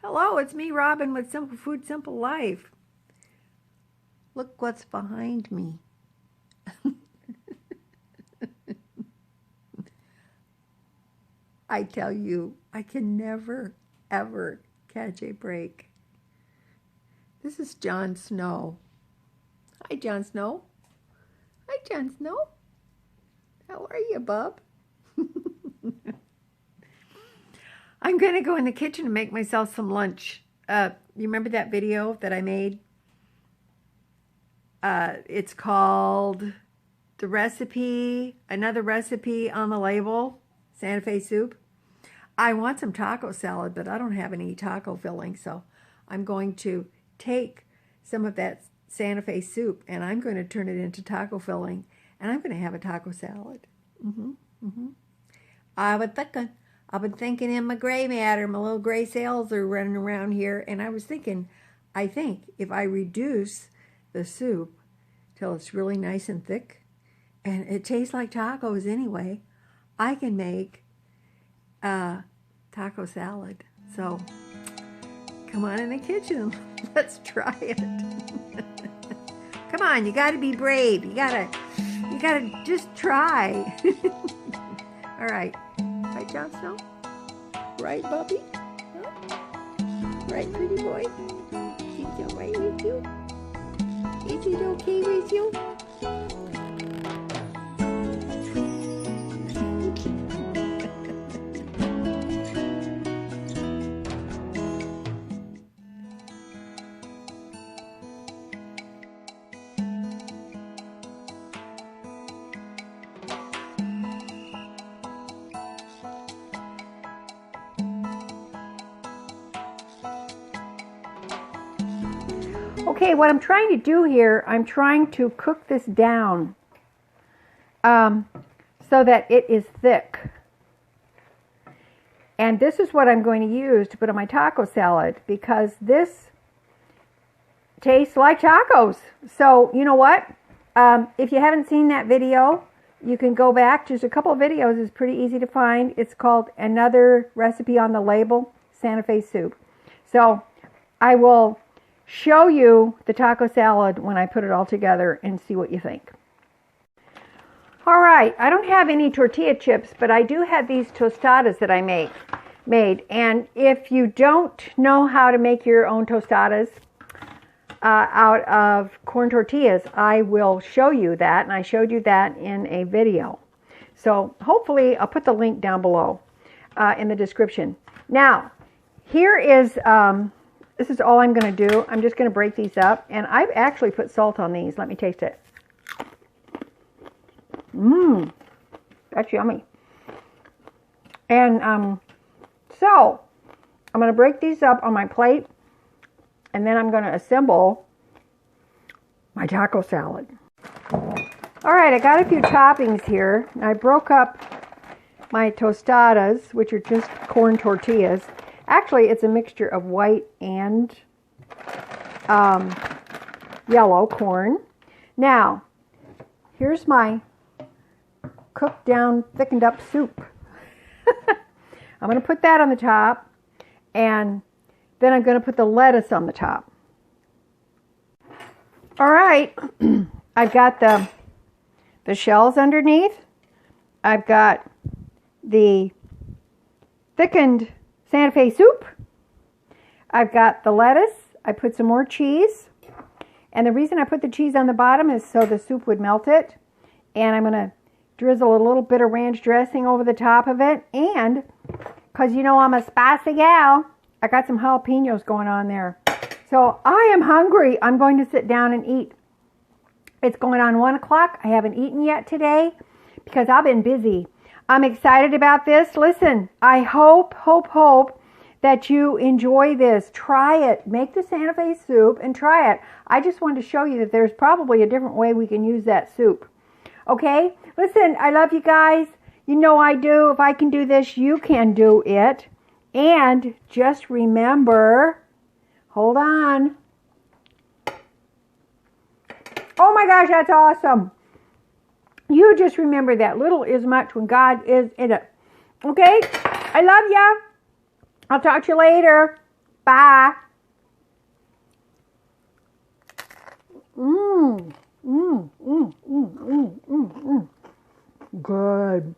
Hello, it's me, Robin, with Simple Food, Simple Life. Look what's behind me. I tell you, I can never, ever catch a break. This is Jon Snow. Hi, Jon Snow. Hi, Jon Snow. How are you, bub? I'm going to go in the kitchen and make myself some lunch. You remember that video that I made? It's called The Recipe, Another Recipe on the Label, Santa Fe Soup. I want some taco salad, but I don't have any taco filling, so I'm going to take some of that Santa Fe soup and I'm going to turn it into taco filling, and I'm going to have a taco salad. I've been thinking in my gray matter, my little gray cells are running around here, and I was thinking, I think if I reduce the soup till it's really nice and thick, and it tastes like tacos anyway, I can make a taco salad. So come on in the kitchen, let's try it. Come on, you gotta be brave. You gotta just try. All right. Right, Jon Snow? Right, Bubby? Huh? Right, pretty boy? Is it all right with you? Is it okay with you? Okay, what I'm trying to do here, I'm trying to cook this down so that it is thick. And this is what I'm going to use to put on my taco salad, because this tastes like tacos. So, you know what? If you haven't seen that video, you can go back. Just a couple of videos. It's pretty easy to find. It's called Another Recipe on the Label, Santa Fe Soup. So, I will show you the taco salad when I put it all together and see what you think. All right, I don't have any tortilla chips, but I do have these tostadas that I made. And if you don't know how to make your own tostadas out of corn tortillas, I will show you that, and I showed you that in a video. So hopefully I'll put the link down below in the description. Now, here is this is all I'm going to do. I'm just going to break these up. And I've actually put salt on these. Let me taste it. That's yummy. And so I'm going to break these up on my plate. And then I'm going to assemble my taco salad. All right, I got a few toppings here. I broke up my tostadas, which are just corn tortillas. Actually, it's a mixture of white and yellow corn. Now, here's my cooked down, thickened up soup. I'm going to put that on the top, and then I'm going to put the lettuce on the top. All right, I've got the shells underneath. I've got the thickened Santa Fe soup. I've got the lettuce. I put some more cheese. And the reason I put the cheese on the bottom is so the soup would melt it. And I'm going to drizzle a little bit of ranch dressing over the top of it. And because you know I'm a spicy gal, I got some jalapenos going on there. So I am hungry. I'm going to sit down and eat. It's going on 1 o'clock. I haven't eaten yet today because I've been busy. I'm excited about this. Listen, I hope that you enjoy this. Try it. Make the Santa Fe soup and try it. I just wanted to show you that there's probably a different way we can use that soup. Okay? Listen, I love you guys. You know I do. If I can do this, you can do it. And just remember, hold on. Oh my gosh, that's awesome. You just remember that little is much when God is in it. Okay? I love ya. I'll talk to you later. Bye. Mmm. Mmm. Mmm. Mmm. Mmm. Mmm. Good.